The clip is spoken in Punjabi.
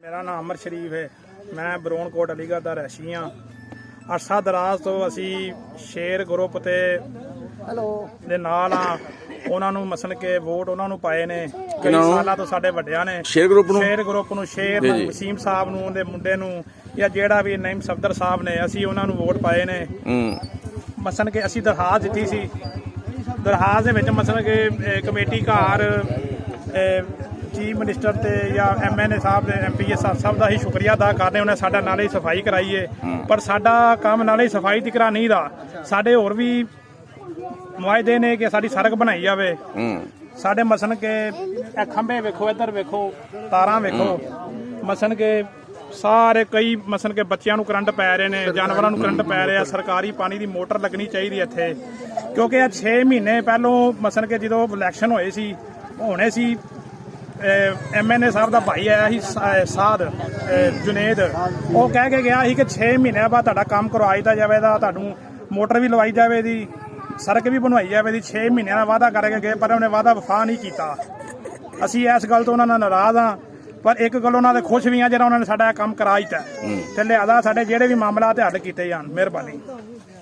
ਮੇਰਾ ਨਾਮ ਅਮਰ ਸ਼ਰੀਫ ਹੈ। ਮੈਂ ਬਰੋਨਕੋਟ ਅਲੀਗੜ੍ਹ ਦਾ ਰਹਿਸ਼ੀ ਹਾਂ। ਅਰਸਾ ਦਰਾਜ਼ ਤੋਂ ਅਸੀਂ ਸ਼ੇਰ ਗਰੁੱਪ ਤੇ ਦੇ ਨਾਲ ਆ। ਉਹਨਾਂ ਨੂੰ ਮਸਲ ਕੇ ਵੋਟ ਉਹਨਾਂ ਨੂੰ ਪਾਏ ਨੇ ਕਈ ਸਾਲਾਂ ਤੋਂ। ਸਾਡੇ ਵੱਡਿਆਂ ਨੇ ਸ਼ੇਰ ਗਰੁੱਪ ਨੂੰ ਸ਼ੇਰ ਵਸੀਮ ਸਾਹਿਬ ਨੂੰ, ਉਹਦੇ ਮੁੰਡੇ ਨੂੰ, ਜਾਂ ਜਿਹੜਾ ਵੀ ਨਈਮ ਸਫਦਰ ਸਾਹਿਬ ਨੇ, ਅਸੀਂ ਉਹਨਾਂ ਨੂੰ ਵੋਟ ਪਾਏ ਨੇ। ਮਸਲ ਕੇ ਅਸੀਂ ਦਰਖਾਸਤ ਦਿੱਤੀ ਸੀ। ਦਰਖਾਸਤ ਦੇ ਵਿੱਚ ਮਸਲ ਕੇ ਕਮੇਟੀ ਘਰ ਚੀਫ ਮਿਨਿਸਟਰ ਤੇ ਜਾਂ MNA ਸਾਹਿਬ ਦੇ MPA ਸਾਹਿਬ ਦਾ ਹੀ ਸ਼ੁਕਰੀਆ ਅਦਾ ਕਰਦੇ। ਉਹਨੇ ਸਾਡਾ ਨਾਲੇ ਸਫਾਈ ਕਰਾਈ ਹੈ, ਪਰ ਸਾਡਾ ਕੰਮ ਨਾਲੇ ਸਫਾਈ ਦੀ ਕਰਾ ਨਹੀਂ ਦਾ। ਸਾਡੇ ਹੋਰ ਵੀ ਮੁਆਇਦੇ ਨੇ ਕਿ ਸਾਡੀ ਸੜਕ ਬਣਾਈ ਜਾਵੇ। ਸਾਡੇ ਮਸਲ ਕੇ ਇਹ ਖੰਭੇ ਵੇਖੋ, ਇੱਧਰ ਵੇਖੋ, ਤਾਰਾਂ ਵੇਖੋ, ਮਸਲ ਕੇ ਸਾਰੇ ਕਈ ਮਸਲ ਕੇ ਬੱਚਿਆਂ ਨੂੰ ਕਰੰਟ ਪੈ ਰਹੇ ਨੇ, ਜਾਨਵਰਾਂ ਨੂੰ ਕਰੰਟ ਪੈ ਰਿਹਾ। ਸਰਕਾਰੀ ਪਾਣੀ ਦੀ ਮੋਟਰ ਲੱਗਣੀ ਚਾਹੀਦੀ ਇੱਥੇ, ਕਿਉਂਕਿ ਇਹ 6 ਮਹੀਨੇ ਪਹਿਲੋਂ ਮਸਲ ਕੇ ਜਦੋਂ ਇਲੈਕਸ਼ਨ ਹੋਣੇ ਸੀ MNA ਸਾਹਿਬ ਦਾ ਭਾਈ ਆਇਆ ਸੀ ਸਾਧ ਜੁਨੇਦ। ਉਹ ਕਹਿ ਕੇ ਗਿਆ ਸੀ ਕਿ 6 ਮਹੀਨਿਆਂ ਬਾਅਦ ਤੁਹਾਡਾ ਕੰਮ ਕਰਵਾਇਆ ਦਿੱਤਾ ਜਾਵੇਗਾ, ਤੁਹਾਨੂੰ ਮੋਟਰ ਵੀ ਲਵਾਈ ਜਾਵੇਗੀ, ਸੜਕ ਵੀ ਬਣਵਾਈ ਜਾਵੇਗੀ। 6 ਮਹੀਨਿਆਂ ਦਾ ਵਾਅਦਾ ਕਰਕੇ ਗਏ, ਪਰ ਉਹਨੇ ਵਾਅਦਾ ਵਫਾ ਨਹੀਂ ਕੀਤਾ। ਅਸੀਂ ਇਸ ਗੱਲ ਤੋਂ ਉਹਨਾਂ ਨਾਲ ਨਾਰਾਜ਼ ਹਾਂ, ਪਰ ਇੱਕ ਗੱਲ ਉਹਨਾਂ ਦੇ ਖੁਸ਼ ਵੀ ਹਾਂ ਜਿਹੜਾ ਉਹਨਾਂ ਨੇ ਸਾਡਾ ਕੰਮ ਕਰਾ ਦਿੱਤਾ। ਤੇ ਲਿਆਦਾ ਸਾਡੇ ਜਿਹੜੇ ਵੀ ਮਾਮਲਾ ਤੇ ਹੱਲ ਕੀਤੇ ਜਾਣ। ਮਿਹਰਬਾਨੀ।